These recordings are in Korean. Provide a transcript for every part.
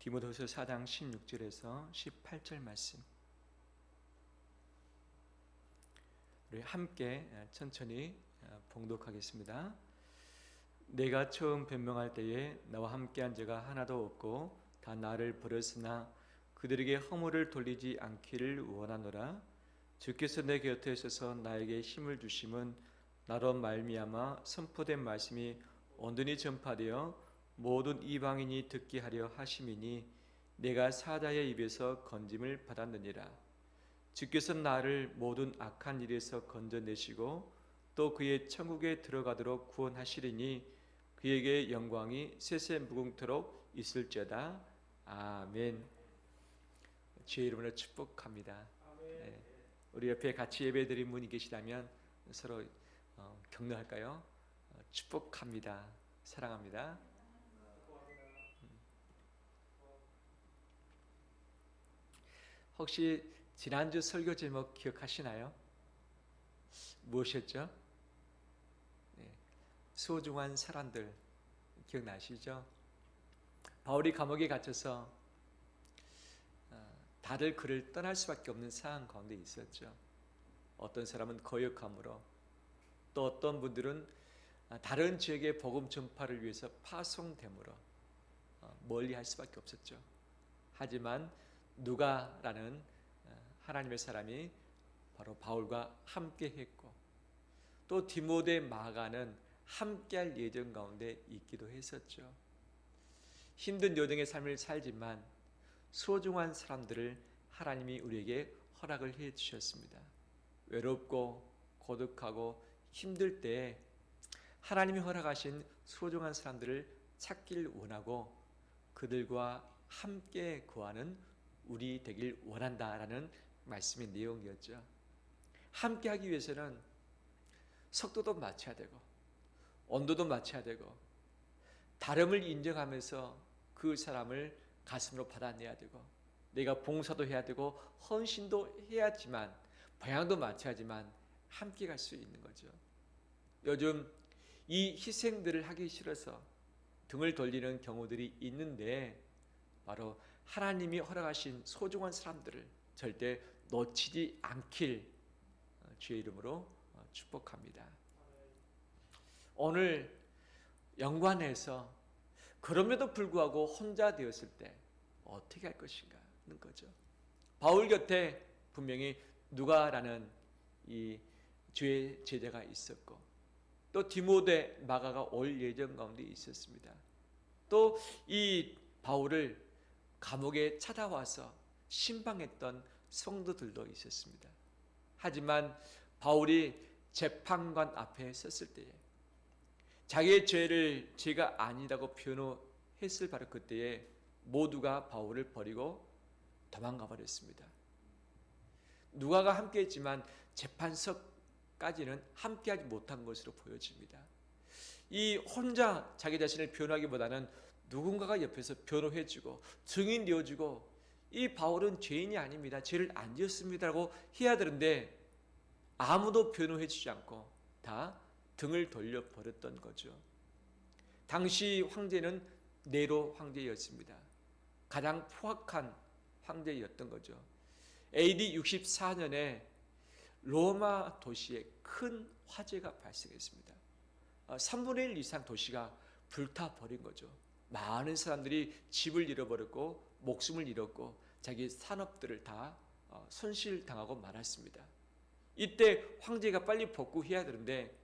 디모데후서 4장 16절에서 18절 말씀, 우리 함께 천천히 봉독하겠습니다. 내가 처음 변명할 때에 나와 함께한 자가 하나도 없고 다 나를 버렸으나 그들에게 허물을 돌리지 않기를 원하노라. 주께서 내 곁에 있어서 나에게 힘을 주심은 나로 말미암아 선포된 말씀이 온전히 전파되어 모든 이방인이 듣게 하려 하심이니 내가 사자의 입에서 건짐을 받았느니라. 주께서 나를 모든 악한 일에서 건져내시고 또 그의 천국에 들어가도록 구원하시리니 그에게 영광이 세세무궁토록 있을지어다. 아멘. 주의 이름으로 축복합니다. 네. 우리 옆에 같이 예배드린 분이 계시다면 서로 격려할까요? 축복합니다. 사랑합니다. 혹시 지난주 설교 제목 기억하시나요? 무엇이었죠? 네. 소중한 사람들 기억나시죠? 바울이 감옥에 갇혀서 다들 그를 떠날 수밖에 없는 상황 가운데 있었죠. 어떤 사람은 거역함으로, 또 어떤 분들은 다른 지역의 복음 전파를 위해서 파송됨으로 멀리 할 수밖에 없었죠. 하지만 누가라는 하나님의 사람이 바로 바울과 함께 했고, 또 디모데 마가는 함께할 예정 가운데 있기도 했었죠. 힘든 여정의 삶을 살지만 소중한 사람들을 하나님이 우리에게 허락을 해 주셨습니다. 외롭고 고독하고 힘들 때 하나님이 허락하신 소중한 사람들을 찾길 원하고 그들과 함께 거하는 우리 되길 원한다라는 말씀의 내용이었죠. 함께 하기 위해서는 속도도 맞춰야 되고 온도도 맞춰야 되고 다름을 인정하면서 그 사람을 가슴으로 받아내야 되고 내가 봉사도 해야 되고 헌신도 해야지만 방향도 맞춰야지만 함께 갈 수 있는 거죠. 요즘 이 희생들을 하기 싫어서 등을 돌리는 경우들이 있는데 바로 하나님이 허락하신 소중한 사람들을 절대 놓치지 않길 주의 이름으로 축복합니다. 오늘 연관해서 그럼에도 불구하고 혼자 되었을 때 어떻게 할 것인가 하는 거죠. 바울 곁에 분명히 누가라는 이 주의 제자가 있었고, 또 디모데 마가가 올 예정 가운데 있었습니다. 또 이 바울을 감옥에 찾아와서 신방했던 성도들도 있었습니다. 하지만 바울이 재판관 앞에 섰을 때에 자기의 죄를 죄가 아니라고 변호했을 바로 그때에 모두가 바울을 버리고 도망가 버렸습니다. 누가가 함께했지만 재판석까지는 함께하지 못한 것으로 보여집니다. 이 혼자 자기 자신을 변호하기보다는 누군가가 옆에서 변호해주고 증인 되어주고 이 바울은 죄인이 아닙니다, 죄를 안 지었습니다라고 해야 되는데 아무도 변호해주지 않고 다 등을 돌려버렸던 거죠. 당시 황제는 네로 황제였습니다. 가장 포악한 황제였던 거죠. AD 64년에 로마 도시에 큰 화재가 발생했습니다. 3분의 1 이상 도시가 불타버린 거죠. 많은 사람들이 집을 잃어버렸고 목숨을 잃었고 자기 산업들을 다 손실당하고 말았습니다. 이때 황제가 빨리 복구해야 되는데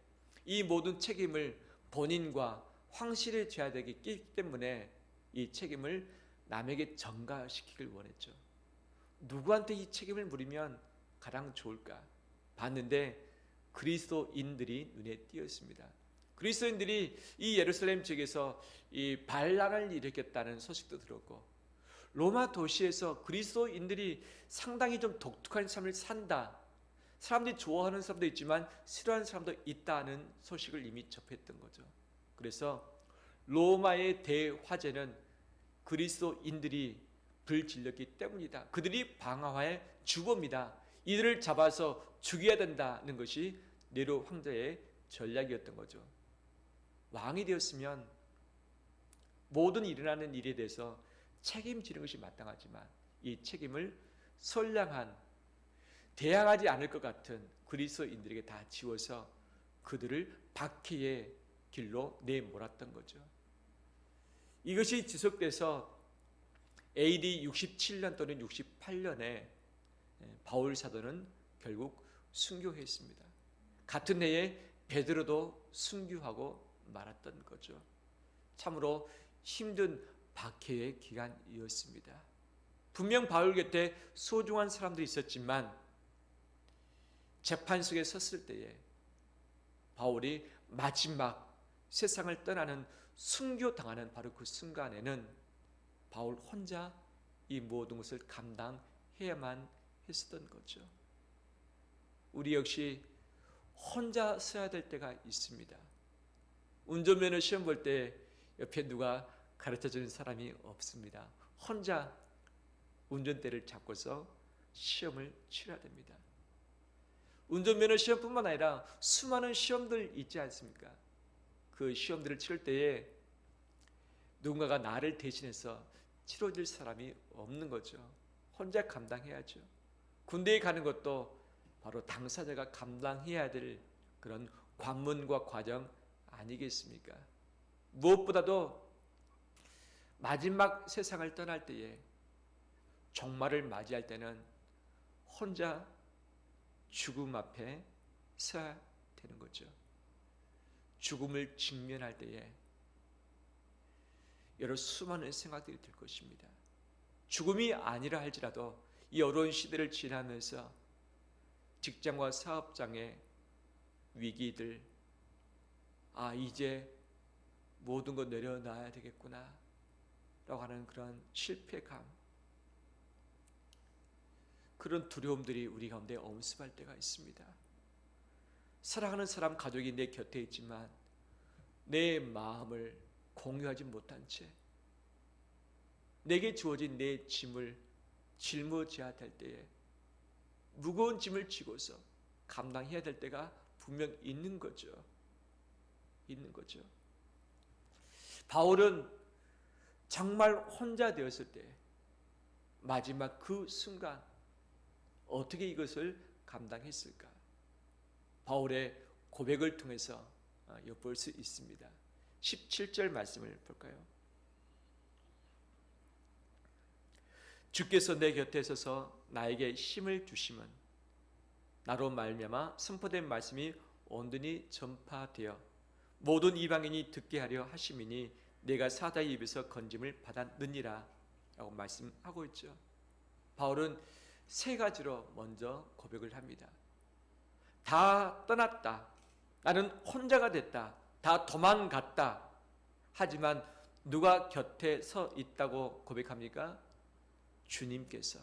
이 모든 책임을 본인과 황실에 져야 되기 때문에 이 책임을 남에게 전가시키길 원했죠. 누구한테 이 책임을 물으면 가장 좋을까 봤는데 그리스도인들이 눈에 띄었습니다. 그리스도인들이 이 예루살렘 지역에서 이 반란을 일으켰다는 소식도 들었고, 로마 도시에서 그리스도인들이 상당히 좀 독특한 삶을 산다, 사람들이 좋아하는 사람도 있지만 싫어하는 사람도 있다는 소식을 이미 접했던 거죠. 그래서 로마의 대화재는 그리스도인들이 불질렀기 때문이다, 그들이 방화의 주범이다, 이들을 잡아서 죽여야 된다는 것이 네로 황제의 전략이었던 거죠. 왕이 되었으면 모든 일어나는 일에 대해서 책임지는 것이 마땅하지만 이 책임을 선량한 대항하지 않을 것 같은 그리스도인들에게 다 지워서 그들을 박해의 길로 내몰았던 거죠. 이것이 지속돼서 AD 67년 또는 68년에 바울 사도는 결국 순교했습니다. 같은 해에 베드로도 순교하고 말았던 거죠. 참으로 힘든 박해의 기간이었습니다. 분명 바울 곁에 소중한 사람들이 있었지만 재판 속에 섰을 때에 바울이 마지막 세상을 떠나는 순교당하는 바로 그 순간에는 바울 혼자 이 모든 것을 감당해야만 했었던 거죠. 우리 역시 혼자 서야 될 때가 있습니다. 운전면허 시험 볼 때 옆에 누가 가르쳐주는 사람이 없습니다. 혼자 운전대를 잡고서 시험을 치러야 됩니다. 운전면허 시험뿐만 아니라 수많은 시험들 있지 않습니까? 그 시험들을 치를 때에 누군가가 나를 대신해서 치러줄 사람이 없는 거죠. 혼자 감당해야죠. 군대에 가는 것도 바로 당사자가 감당해야 될 그런 관문과 과정 아니겠습니까? 무엇보다도 마지막 세상을 떠날 때에 종말을 맞이할 때는 혼자 죽음 앞에 서야 되는 거죠. 죽음을 직면할 때에 여러 수많은 생각들이 들 것입니다. 죽음이 아니라 할지라도 이 어려운 시대를 지나면서 직장과 사업장의 위기들, 이제 모든 것 내려놔야 되겠구나 라고 하는 그런 실패감, 그런 두려움들이 우리 가운데 엄습할 때가 있습니다. 사랑하는 사람, 가족이 내 곁에 있지만 내 마음을 공유하지 못한 채 내게 주어진 내 짐을 짊어져야 될 때에 무거운 짐을 지고서 감당해야 될 때가 분명 있는 거죠. 바울은 정말 혼자 되었을 때 마지막 그 순간 어떻게 이것을 감당했을까? 바울의 고백을 통해서 엿볼 수 있습니다. 17절 말씀을 볼까요? 주께서 내 곁에 서서 나에게 힘을 주심은 나로 말미암아 선포된 말씀이 온전히 전파되어 모든 이방인이 듣게 하려 하심이니 내가 사자의 입에서 건짐을 받았느니라 라고 말씀하고 있죠. 바울은 세 가지로 먼저 고백을 합니다. 다 떠났다. 나는 혼자가 됐다. 다 도망갔다. 하지만 누가 곁에 서 있다고 고백합니까? 주님께서.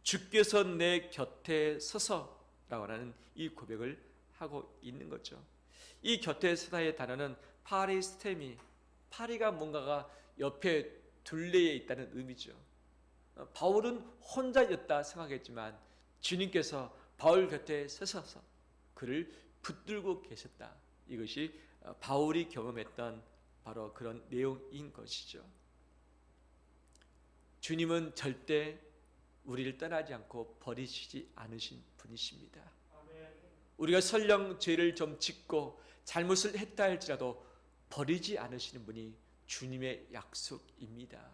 주께서 내 곁에 서서 라고 하는 이 고백을 하고 있는 거죠. 이 곁에 서다의 단어는 파리스테미, 파리가 뭔가가 옆에 둘레에 있다는 의미죠. 바울은 혼자였다 생각했지만 주님께서 바울 곁에 서셔서 그를 붙들고 계셨다. 이것이 바울이 경험했던 바로 그런 내용인 것이죠. 주님은 절대 우리를 떠나지 않고 버리시지 않으신 분이십니다. 우리가 설령 죄를 좀 짓고 잘못을 했다 할지라도 버리지 않으시는 분이 주님의 약속입니다.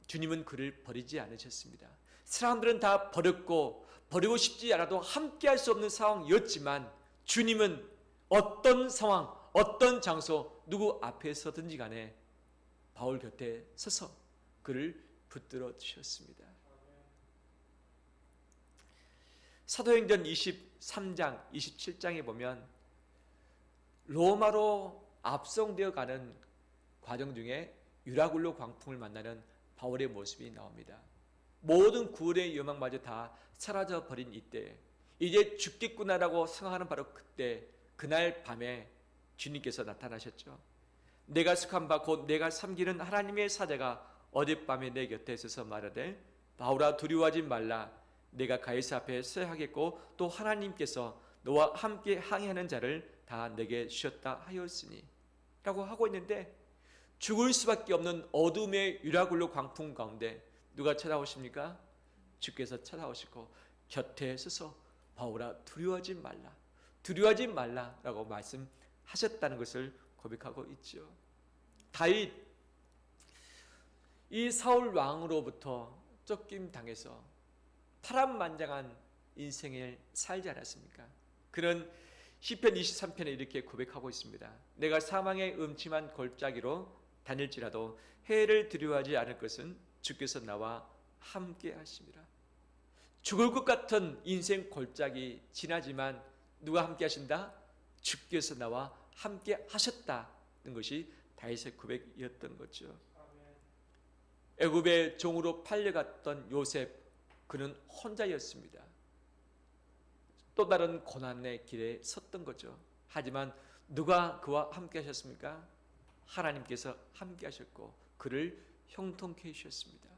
주님은 그를 버리지 않으셨습니다. 사람들은 다 버렸고 버리고 싶지 않아도 함께 할 수 없는 상황이었지만 주님은 어떤 상황, 어떤 장소, 누구 앞에 서든지 간에 바울 곁에 서서 그를 붙들어 주셨습니다. 사도행전 23장, 27장에 보면 로마로 압송되어 가는 과정 중에 유라굴로 광풍을 만나는 바울의 모습이 나옵니다. 모든 구원의 여망마저 다 사라져버린 이때 이제 죽겠구나라고 생각하는 바로 그때 그날 밤에 주님께서 나타나셨죠. 내가 속한 바 곧 내가 섬기는 하나님의 사자가 어젯밤에 내 곁에 있어서 말하되 바울아 두려워하지 말라. 내가 가이사 앞에 서야 하겠고 또 하나님께서 너와 함께 항해하는 자를 다 내게 주셨다 하였으니 라고 하고 있는데 죽을 수밖에 없는 어둠의 유라굴로 광풍 가운데 누가 찾아오십니까? 주께서 찾아오시고 곁에 서서 바울아 두려워하지 말라, 두려워하지 말라라고 말씀하셨다는 것을 고백하고 있죠. 다윗, 이 사울 왕으로부터 쫓김 당해서 파란만장한 인생을 살지 않았습니까? 그는 시편 23편에 이렇게 고백하고 있습니다. 내가 사망의 음침한 골짜기로 다닐지라도 해를 두려워하지 않을 것은 주께서 나와 함께 하심이라. 죽을 것 같은 인생 골짜기 지나지만 누가 함께 하신다? 주께서 나와 함께 하셨다는 것이 다윗의 고백이었던 거죠. 애굽의 종으로 팔려갔던 요셉, 그는 혼자였습니다. 또 다른 고난의 길에 섰던 거죠. 하지만 누가 그와 함께 하셨습니까? 하나님께서 함께 하셨고 그를 형통케 해주셨습니다.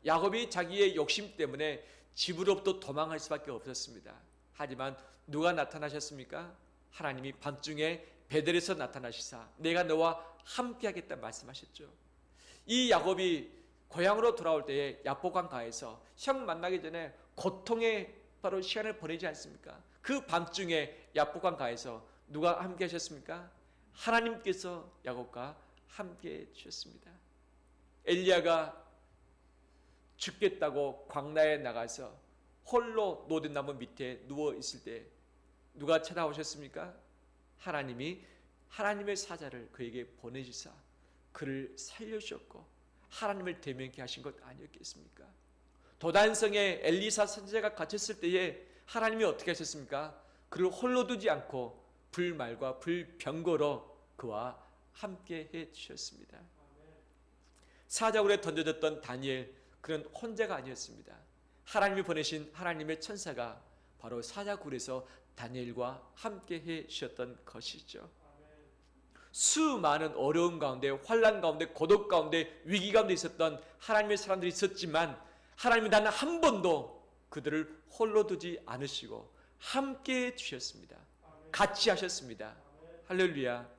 야곱이 자기의 욕심 때문에 집으로부터 도망할 수밖에 없었습니다. 하지만 누가 나타나셨습니까? 하나님이 밤중에 베델에서 나타나시사 내가 너와 함께 하겠다 말씀하셨죠. 이 야곱이 고향으로 돌아올 때에 야보강 가에서 형 만나기 전에 고통의 바로 시간을 보내지 않습니까? 그 밤중에 야보강 가에서 누가 함께 하셨습니까? 하나님께서 야곱과 함께 해주셨습니다. 엘리야가 죽겠다고 광야에 나가서 홀로 노든나무 밑에 누워 있을 때 누가 찾아오셨습니까? 하나님이 하나님의 사자를 그에게 보내주사 그를 살려주셨고 하나님을 대면케 하신 것 아니었겠습니까? 도단성에 엘리사 선지자가 갇혔을 때에 하나님이 어떻게 하셨습니까? 그를 홀로 두지 않고 불말과 불병거로 그와 함께 해주셨습니다. 사자굴에 던져졌던 다니엘, 그는 혼자가 아니었습니다. 하나님이 보내신 하나님의 천사가 바로 사자굴에서 다니엘과 함께 해주셨던 것이죠. 수많은 어려움 가운데, 환난 가운데, 고독 가운데, 위기 가운데 있었던 하나님의 사람들이 있었지만 하나님이 단 한 번도 그들을 홀로 두지 않으시고 함께 해주셨습니다. 같이 하셨습니다. 할렐루야.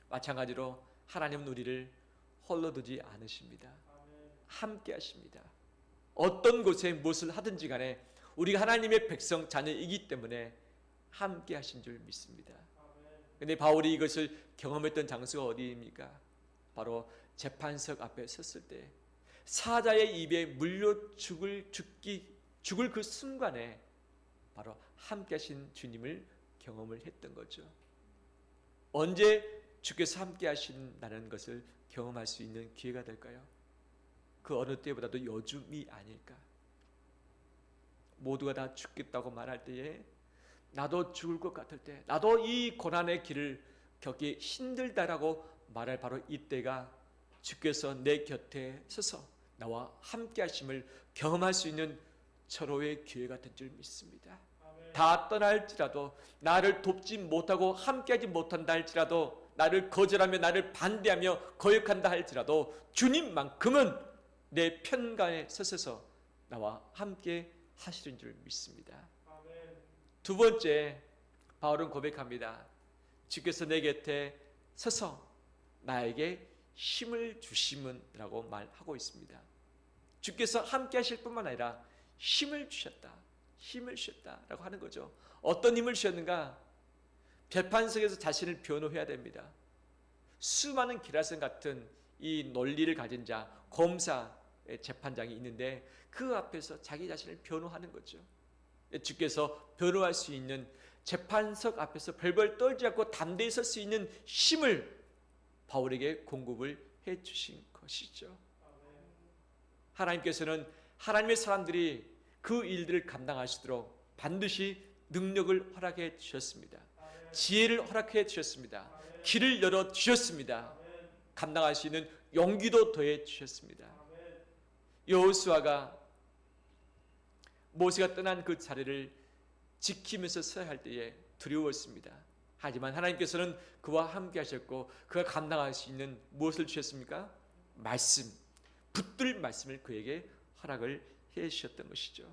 마찬가지로 하나님은 우리를 홀로 두지 않으십니다. 함께 하십니다. 어떤 곳에 무엇을 하든지 간에 우리가 하나님의 백성 자녀이기 때문에 함께 하신 줄 믿습니다. 그런데 바울이 이것을 경험했던 장소가 어디입니까? 바로 재판석 앞에 섰을 때 사자의 입에 물려 죽을 그 순간에 바로 함께 하신 주님을 경험을 했던 거죠. 언제 주께서 함께 하신다는 것을 경험할 수 있는 기회가 될까요? 그 어느 때보다도 요즘이 아닐까. 모두가 다 죽겠다고 말할 때에 나도 죽을 것 같을 때, 나도 이 고난의 길을 겪기 힘들다라고 말할 바로 이때가 주께서 내 곁에 서서 나와 함께 하심을 경험할 수 있는 절호의 기회가 된 줄 믿습니다. 다 떠날지라도, 나를 돕지 못하고 함께하지 못한다 할지라도, 나를 거절하며 나를 반대하며 거역한다 할지라도 주님만큼은 내 편가에 서셔서 나와 함께 하시는 줄 믿습니다. 두 번째, 바울은 고백합니다. 주께서 내 곁에 서서 나에게 힘을 주심은라고 말하고 있습니다. 주께서 함께 하실 뿐만 아니라 힘을 주셨다. 힘을 주셨다라고 하는 거죠. 어떤 힘을 주셨는가? 재판석에서 자신을 변호해야 됩니다. 수많은 기라성 같은 이 논리를 가진 자, 검사의 재판장이 있는데 그 앞에서 자기 자신을 변호하는 거죠. 주께서 변호할 수 있는 재판석 앞에서 벌벌 떨지 않고 담대히 설 수 있는 힘을 바울에게 공급을 해 주신 것이죠. 하나님께서는 하나님의 사람들이 그 일들을 감당하시도록 반드시 능력을 허락해 주셨습니다. 지혜를 허락해 주셨습니다. 길을 열어 주셨습니다. 감당할 수 있는 용기도 더해 주셨습니다. 여호수아가 모세가 떠난 그 자리를 지키면서 서야 할 때에 두려웠습니다. 하지만 하나님께서는 그와 함께 하셨고 그가 감당할 수 있는 무엇을 주셨습니까? 말씀, 붙들 말씀을 그에게 허락을 해 주셨던 것이죠.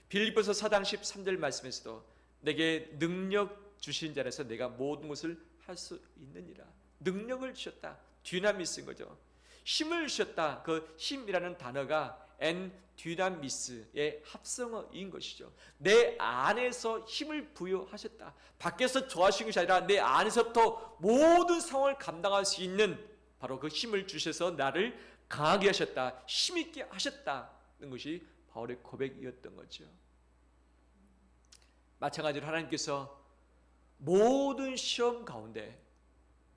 빌립보서 4장 13절 말씀에서도 내게 능력 주신 자라서 내가 모든 것을 할 수 있느니라. 능력을 주셨다. 듀나미스인 거죠. 힘을 주셨다. 그 힘이라는 단어가 디나미스의 합성어인 것이죠. 내 안에서 힘을 부여하셨다. 밖에서 좋아하시는 것이 아니라 내 안에서부터 모든 상황을 감당할 수 있는 바로 그 힘을 주셔서 나를 강하게 하셨다. 힘있게 하셨다는 것이 바울의 고백이었던 거죠. 마찬가지로 하나님께서 모든 시험 가운데,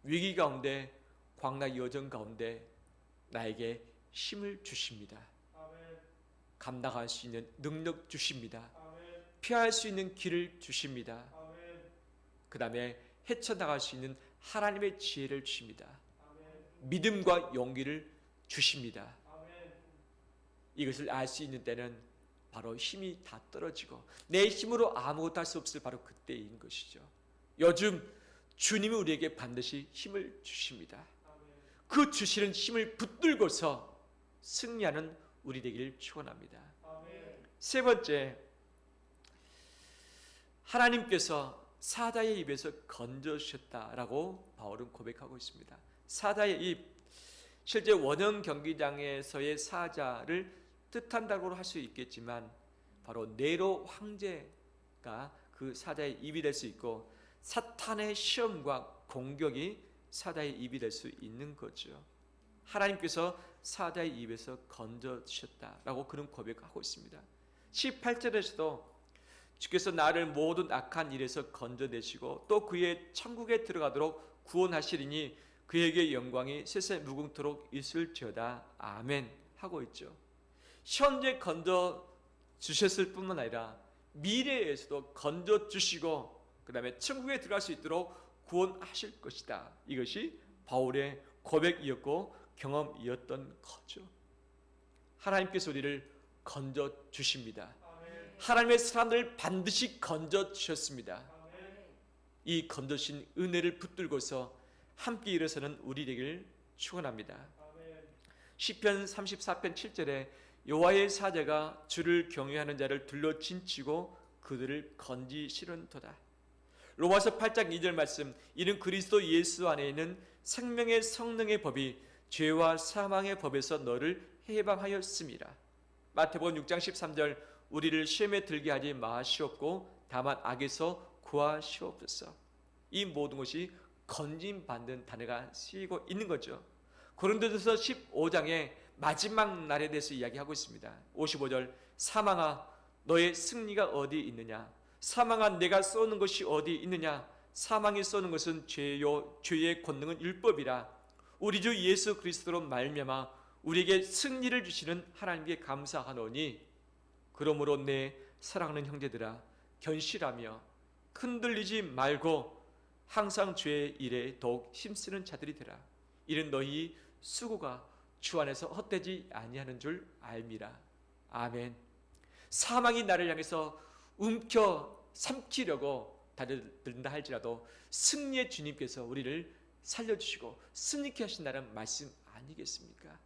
위기 가운데, 광락 여정 가운데 나에게 힘을 주십니다. 감당할 수 있는 능력 주십니다. 피할 수 있는 길을 주십니다. 그 다음에 헤쳐나갈 수 있는 하나님의 지혜를 주십니다. 믿음과 용기를 주십니다. 이것을 알 수 있는 때는 바로 힘이 다 떨어지고 내 힘으로 아무것도 할 수 없을 바로 그때인 것이죠. 요즘 주님이 우리에게 반드시 힘을 주십니다. 그 주시는 힘을 붙들고서 승리하는 우리 되기를 축원합니다. 세 번째, 하나님께서 사자의 입에서 건져주셨다라고 바울은 고백하고 있습니다. 사자의 입, 실제 원형 경기장에서의 사자를 뜻한다고 할 수 있겠지만 바로 네로 황제가 그 사자의 입이 될 수 있고 사탄의 시험과 공격이 사자의 입이 될 수 있는 거죠. 하나님께서 사자의 입에서 건져주셨다라고 그런 고백하고 있습니다. 18절에서도 주께서 나를 모든 악한 일에서 건져내시고 또 그의 천국에 들어가도록 구원하시리니 그에게 영광이 세세 무궁토록 있을지어다. 아멘 하고 있죠. 현재 건져주셨을 뿐만 아니라 미래에서도 건져주시고 그 다음에 천국에 들어갈 수 있도록 구원하실 것이다. 이것이 바울의 고백이었고 경험이었던 거죠. 하나님께서 우리를 건져주십니다. 하나님의 사람들을 반드시 건져주셨습니다. 이 건져주신 은혜를 붙들고서 함께 일어서는 우리 되기를 축원합니다. 시편 34편 7절에 여호와의 사자가 주를 경외하는 자를 둘러 진치고 그들을 건지시는도다. 로마서 8장 2절 말씀, 이는 그리스도 예수 안에 있는 생명의 성령의 법이 죄와 사망의 법에서 너를 해방하였음이라. 마태복음 6장 13절, 우리를 시험에 들게 하지 마시옵고 다만 악에서 구하시옵소서. 이 모든 것이 건짐받는 단어가 쓰이고 있는 거죠. 고린도전서 15장에 마지막 날에 대해서 이야기하고 있습니다. 55절, 사망아 너의 승리가 어디 있느냐? 사망아 내가 쏘는 것이 어디 있느냐? 사망이 쏘는 것은 죄요 죄의 권능은 율법이라. 우리 주 예수 그리스도로 말미암아 우리에게 승리를 주시는 하나님께 감사하노니 그러므로 내 사랑하는 형제들아 견실하며 흔들리지 말고 항상 죄의 일에 더욱 힘쓰는 자들이 되라. 이는 너희 수고가 주 안에서 헛되지 아니하는 줄 알미라. 아멘. 사망이 나를 향해서 움켜 삼키려고 달려든다 할지라도 승리의 주님께서 우리를 살려주시고 승리케 하신다는 말씀 아니겠습니까?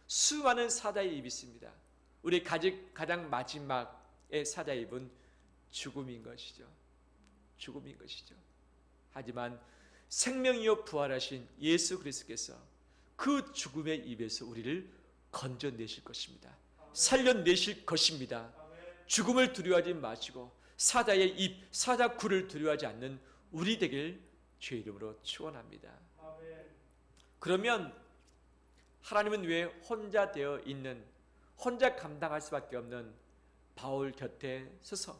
수많은 사자의 입이 있습니다. 우리 가장 마지막의 사자의 입은 죽음인 것이죠. 죽음인 것이죠. 하지만 생명이요 부활하신 예수 그리스도께서 그 죽음의 입에서 우리를 건져내실 것입니다. 살려내실 것입니다. 죽음을 두려워하지 마시고 사자의 입, 사자굴을 두려워하지 않는 우리 되길 주의 이름으로 축원합니다. 그러면 하나님은 왜 혼자 되어 있는, 혼자 감당할 수밖에 없는 바울 곁에 서서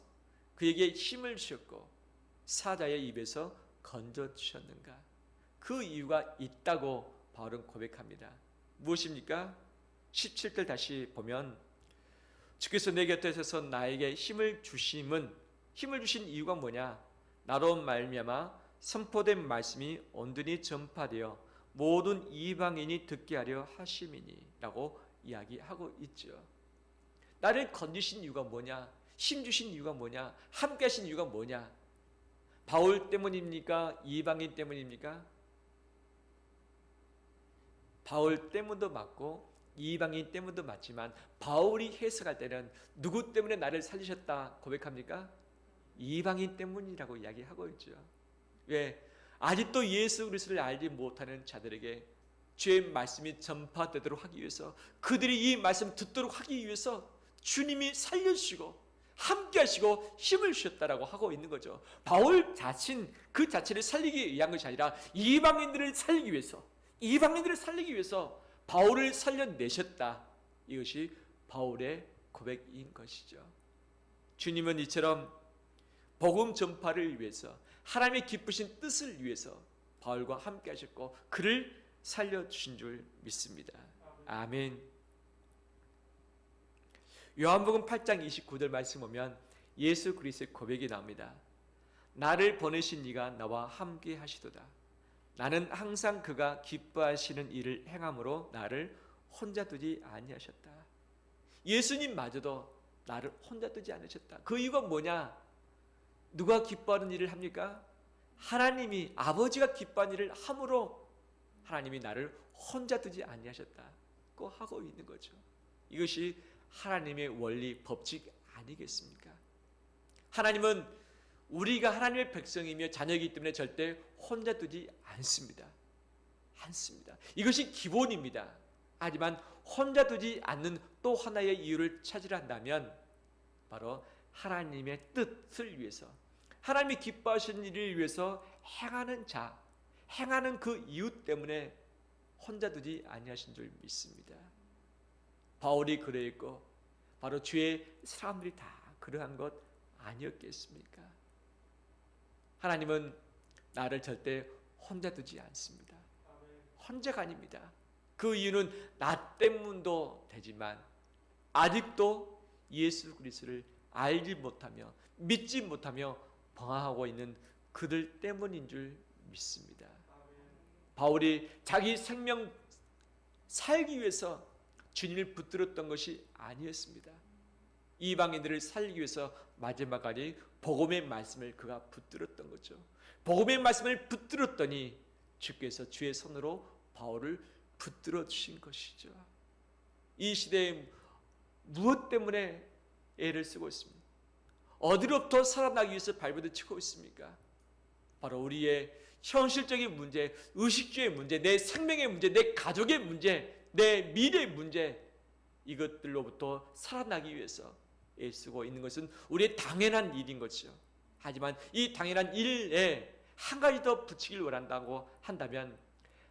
그에게 힘을 주셨고 사자의 입에서 건져주셨는가? 그 이유가 있다고 바울은 고백합니다. 무엇입니까? 17절 다시 보면 주께서 내 곁에 서서 나에게 힘을 주신 이유가 뭐냐? 나로 말미암아 선포된 말씀이 온전히 전파되어 모든 이방인이 듣게 하려 하심이니 라고 이야기하고 있죠. 나를 건지신 이유가 뭐냐? 힘 주신 이유가 뭐냐? 함께 하신 이유가 뭐냐? 바울 때문입니까? 이방인 때문입니까? 바울 때문도 맞고 이방인 때문도 맞지만 바울이 해석할 때는 누구 때문에 나를 살리셨다 고백합니까? 이방인 때문이라고 이야기하고 있죠. 왜? 아직도 예수 그리스도를 알지 못하는 자들에게 주의 말씀이 전파되도록 하기 위해서, 그들이 이 말씀 듣도록 하기 위해서 주님이 살려주시고 함께 하시고 힘을 주셨다라고 하고 있는 거죠. 바울 자신 그 자체를 살리기 위한 것이 아니라 이방인들을 살리기 위해서 바울을 살려내셨다. 이것이 바울의 고백인 것이죠. 주님은 이처럼 복음 전파를 위해서, 하나님의 기쁘신 뜻을 위해서 바울과 함께 하셨고 그를 살려주신 줄 믿습니다. 아멘. 요한복음 8장 29절 말씀 보면 예수 그리스도의 고백이 나옵니다. 나를 보내신 이가 나와 함께 하시도다. 나는 항상 그가 기뻐하시는 일을 행함으로 나를 혼자 두지 아니하셨다. 예수님마저도 나를 혼자 두지 않으셨다. 그 이유가 뭐냐? 누가 기뻐하는 일을 합니까? 하나님이, 아버지가 기뻐하는 일을 함으로 하나님이 나를 혼자 두지 아니하셨다고 하고 있는 거죠. 이것이 하나님의 원리, 법칙 아니겠습니까? 하나님은 우리가 하나님의 백성이며 자녀이기 때문에 절대 혼자 두지 않습니다. 이것이 기본입니다. 하지만 혼자 두지 않는 또 하나의 이유를 찾으려 한다면 바로 하나님의 뜻을 위해서, 하나님이 기뻐하시는 일을 위해서 행하는 자, 행하는 그 이유 때문에 혼자 두지 아니하신 줄 믿습니다. 바울이 그러했고 바로 주의 사람들이 다 그러한 것 아니었겠습니까? 하나님은 나를 절대 혼자 두지 않습니다. 혼자가 아닙니다. 그 이유는 나 때문도 되지만 아직도 예수 그리스도를 알지 못하며 믿지 못하며 방황하고 있는 그들 때문인 줄 믿습니다. 바울이 자기 생명 살기 위해서 주님을 붙들었던 것이 아니었습니다. 이방인들을 살리기 위해서 마지막까지 복음의 말씀을 그가 붙들었던 거죠. 복음의 말씀을 붙들었더니 주께서 주의 손으로 바울을 붙들어 주신 것이죠. 이 시대에 무엇 때문에 애를 쓰고 있습니까? 어디로부터 살아나기 위해서 발버둥치고 있습니까? 바로 우리의 현실적인 문제, 의식주의 문제, 내 생명의 문제, 내 가족의 문제, 내 미래의 문제, 이것들로부터 살아나기 위해서 애쓰고 있는 것은 우리의 당연한 일인 것이죠. 하지만 이 당연한 일에 한 가지 더 붙이길 원한다고 한다면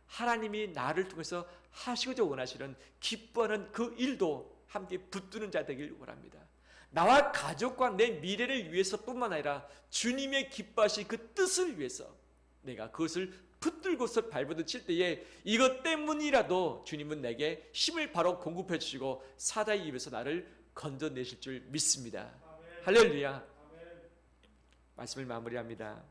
하나님이 나를 통해서 하시고자 원하시는 기뻐하는 그 일도 함께 붙드는 자 되길 원합니다. 나와 가족과 내 미래를 위해서뿐만 아니라 주님의 기뻐하신 그 뜻을 위해서 내가 그것을 붙들고서 발버둥칠 때에 이것 때문이라도 주님은 내게 힘을 바로 공급해 주시고 사자의 입에서 나를 건져내실 줄 믿습니다. 아멘. 할렐루야. 아멘. 말씀을 마무리합니다.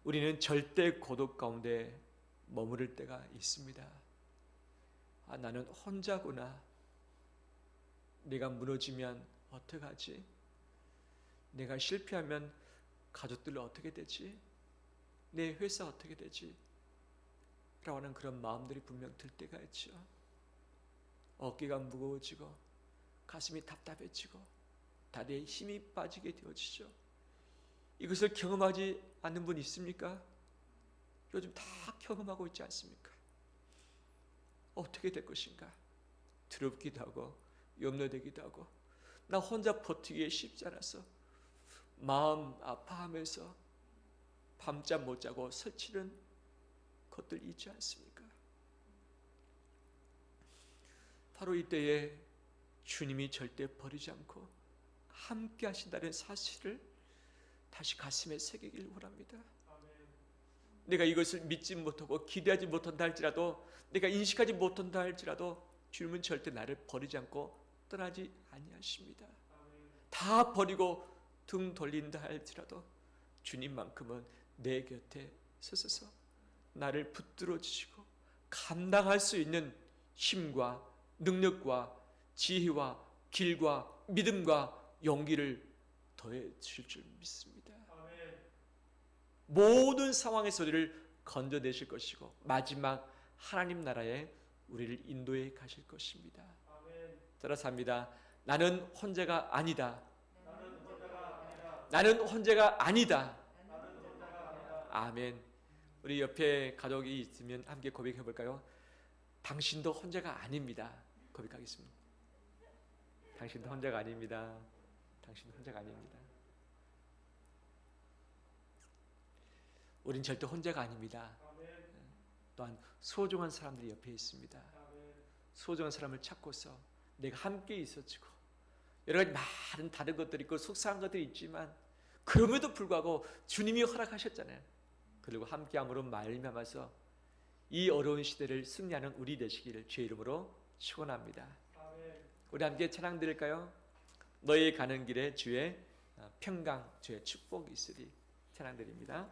우리는 절대 고독 가운데 머무를 때가 있습니다. 나는 혼자구나. 내가 무너지면 어떡하지? 내가 실패하면 가족들 어떻게 되지? 내 회사 어떻게 되지? 라고 하는 그런 마음들이 분명 들 때가 있죠. 어깨가 무거워지고 가슴이 답답해지고 다리에 힘이 빠지게 되어지죠. 이것을 경험하지 않는 분 있습니까? 요즘 다 경험하고 있지 않습니까? 어떻게 될 것인가? 두렵기도 하고 염려되기도 하고 나 혼자 버티기에 쉽지 않아서 마음 아파하면서 밤잠 못 자고 설치는 것들 있지 않습니까? 바로 이때에 주님이 절대 버리지 않고 함께 하신다는 사실을 다시 가슴에 새기길 원합니다. 내가 이것을 믿지 못하고 기대하지 못한다 할지라도, 내가 인식하지 못한다 할지라도 주님은 절대 나를 버리지 않고 떠나지 아니하십니다. 다 버리고 등 돌린다 할지라도 주님만큼은 내 곁에 서셔서 나를 붙들어 주시고 감당할 수 있는 힘과 능력과 지혜와 길과 믿음과 용기를 더해 주실 줄 믿습니다. 아멘. 모든 상황에서 우리를 건져내실 것이고 마지막 하나님 나라에 우리를 인도해 가실 것입니다. 따라서 합니다. 나는 혼자가 아니다. 나는 혼자가 아니다. 아멘. 우리 옆에 가족이 있으면 함께 고백해 볼까요? 당신도 혼자가 아닙니다. 고백하겠습니다. 당신도 혼자가 아닙니다. 당신도 혼자가 아닙니다. 우린 절대 혼자가 아닙니다. 또한 소중한 사람들이 옆에 있습니다. 소중한 사람을 찾고서 내가 함께 있어주고 여러 가지 많은 다른 것들이 있고 속상한 것들이 있지만 그럼에도 불구하고 주님이 허락하셨잖아요. 그리고 함께함으로 말미암아서 이 어려운 시대를 승리하는 우리 되시기를 주의 이름으로 축원합니다. 우리 함께 찬양 드릴까요? 너희 가는 길에 주의 평강, 주의 축복이 있으리. 찬양 드립니다.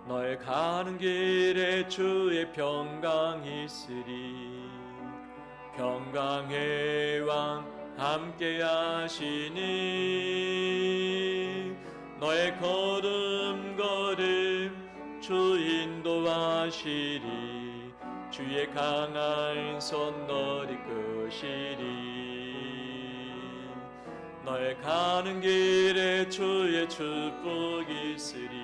널 가는 길에 주의 평강이 있으리. 평강의 왕 함께 하시니 너의 걸음 주 인도하시리. 주의 강한 손 널 이끄시리. 너의 가는 길에 주의 축복이 있으리.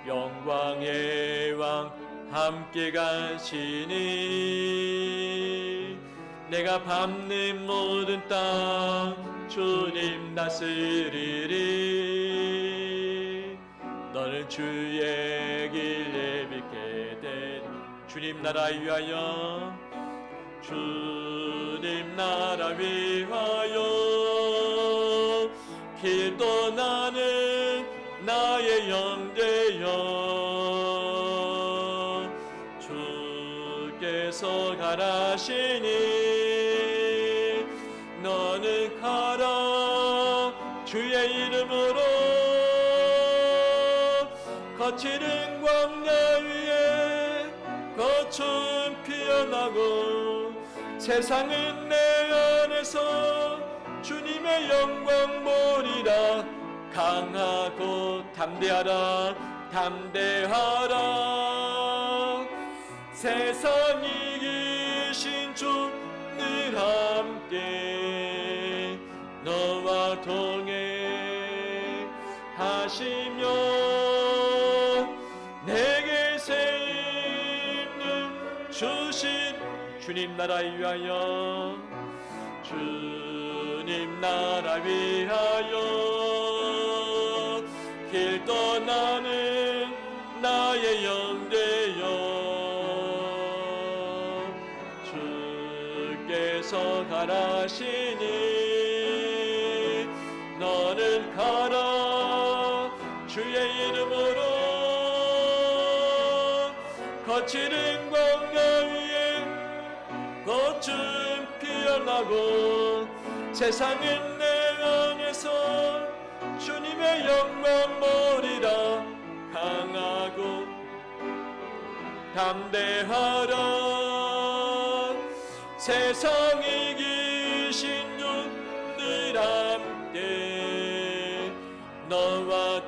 영광의 왕 함께 가시니 내가 밟는 모든 땅 주님 다스리리. 너는 주의 길에 믿게 된 주님 나라 위하여 주님 나라 위하여 길 떠나는 나의 영대여 주께서 가라시니 너는 가라 주의 이름으로. 거칠은 광야 위에 거춤 피어나고 세상은 내 안에서 주님의 영광 보리라. 강하고 담대하라 담대하라. 세상 이기신 주 늘 함께 너와 동행하시며 내게 새 힘을 주신 주님 나라 위하여 주님 나라 위하여 길 떠나는 나의 영대여 주께서 가라시니 너는 가라 주의 이름으로. 거칠은 광야 위에 거춤 피어나고 세상은 내 안에서 주님의 영광 보리라. 강하고 담대하라. 세상 이기신 주 늘 함께 너와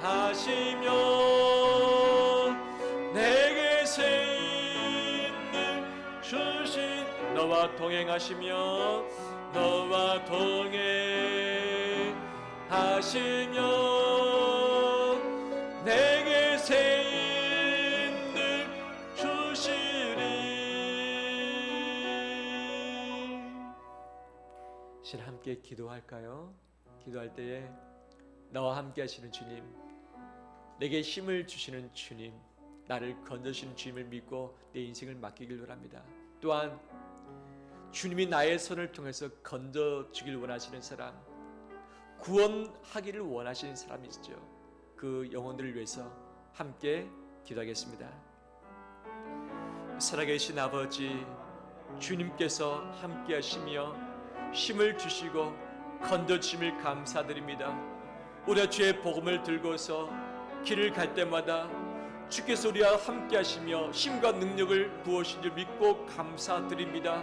동행하시며 내게 새 힘을 주신 너와 동행하시며 너와 동행하시며 내게 새 힘을 주시리. 실 함께 기도할까요? 기도할 때에 나와 함께 하시는 주님, 내게 힘을 주시는 주님, 나를 건져주시는 주님을 믿고 내 인생을 맡기길 원합니다. 또한 주님이 나의 손을 통해서 건져주길 원하시는 사람, 구원하기를 원하시는 사람이 있죠. 그 영혼들을 위해서 함께 기도하겠습니다. 살아계신 아버지, 주님께서 함께 하시며 힘을 주시고 건져주심을 감사드립니다. 우리가 주의 복음을 들고서 길을 갈 때마다 주께서 우리와 함께 하시며 힘과 능력을 부으신 줄 믿고 감사드립니다.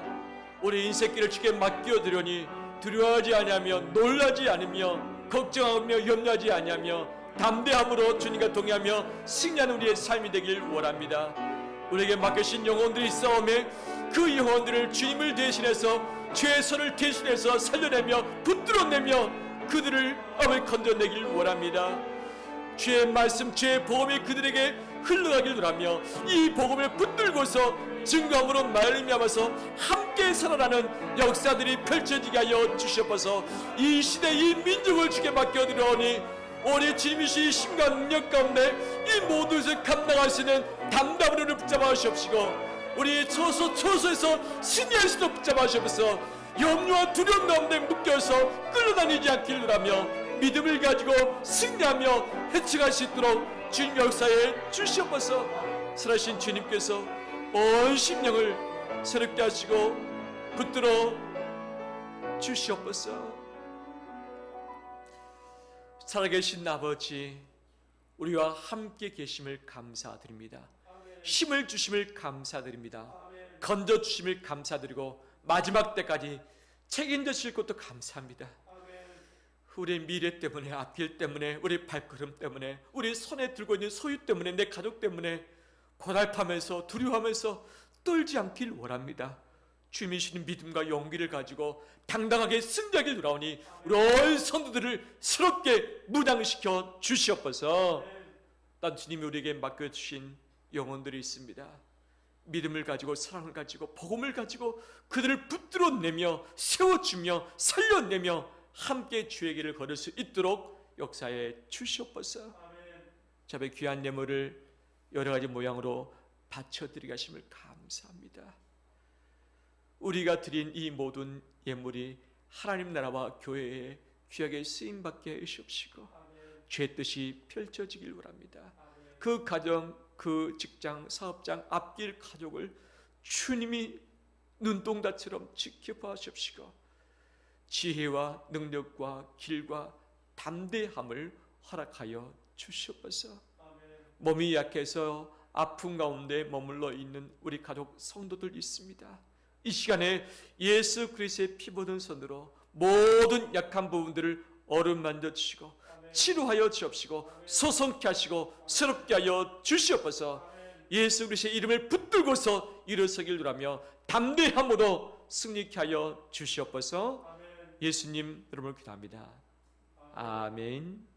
우리 인생길을 주께 맡겨드려니 두려워하지 아니하며 놀라지 않으며 걱정하며 염려하지 아니하며 담대함으로 주님과 동행하며 승리하는 우리의 삶이 되길 원합니다. 우리에게 맡기신 영혼들이 싸움에 그 영혼들을 주님을 대신해서 죄의 손을 대신해서 살려내며 붙들어내며 그들을 아버지 건져내길 원합니다. 주의 말씀, 주의 복음이 그들에게 흘러가길 원하며 이 복음을 붙들고서 증거함으로 말미암아서 함께 살아나는 역사들이 펼쳐지게 하여 주시옵소서. 이 시대 이 민족을 주께 맡겨드리오니 우리 주님이시 힘과 능력 가운데 이 모든 것을 감당할 수 있는 담담한 우리를 붙잡아 주시옵시고 우리 초소에서 승리할 수 있도록 붙잡아 주시옵소서. 염려와 두려움 가운데 묶여서 끌려다니지 않기를 원하며 믿음을 가지고 승리하며 해치갈 수 있도록 주님 역사에 주시옵소서. 살아신 주님께서 온 심령을 새롭게 하시고 붙들어 주시옵소서. 살아계신 아버지, 우리와 함께 계심을 감사드립니다. 힘을 주심을 감사드립니다. 건져주심을 감사드리고 마지막 때까지 책임져 주실 것도 감사합니다. 우리의 미래 때문에, 앞길 때문에, 우리 발걸음 때문에, 우리 손에 들고 있는 소유 때문에, 내 가족 때문에 고달파면서 두려워하면서 떨지 않길 원합니다. 주님이시는 믿음과 용기를 가지고 당당하게 승리하길 돌아오니 우리 온 성도들을 새롭게 무장시켜 주시옵소서. 난 주님이 우리에게 맡겨주신 영혼들이 있습니다. 믿음을 가지고 사랑을 가지고 복음을 가지고 그들을 붙들어내며 세워주며 살려내며 함께 주의 길을 걸을 수 있도록 역사에 주시옵소서. 자배 귀한 예물을 여러 가지 모양으로 바쳐드리게 하심을 감사합니다. 우리가 드린 이 모든 예물이 하나님 나라와 교회에 귀하게 쓰임받게 해주시옵시고 죄 뜻이 펼쳐지길 원합니다. 그 가정, 그 직장, 사업장, 앞길 가족을 주님이 눈동자처럼 지켜봐 주옵시고 지혜와 능력과 길과 담대함을 허락하여 주시옵소서. 몸이 약해서 아픔 가운데 머물러 있는 우리 가족 성도들 있습니다. 이 시간에 예수 그리스도의 피 묻은 손으로 모든 약한 부분들을 어루만져 주시고 치료하여 주옵시고 소성케 하시고 새롭게 하여 주시옵소서. 예수 그리스도의 이름을 붙들고서 일어서길 바라며 담대함으로 승리케 하여 주시옵소서. 예수님 이름으로 기도합니다. 아멘.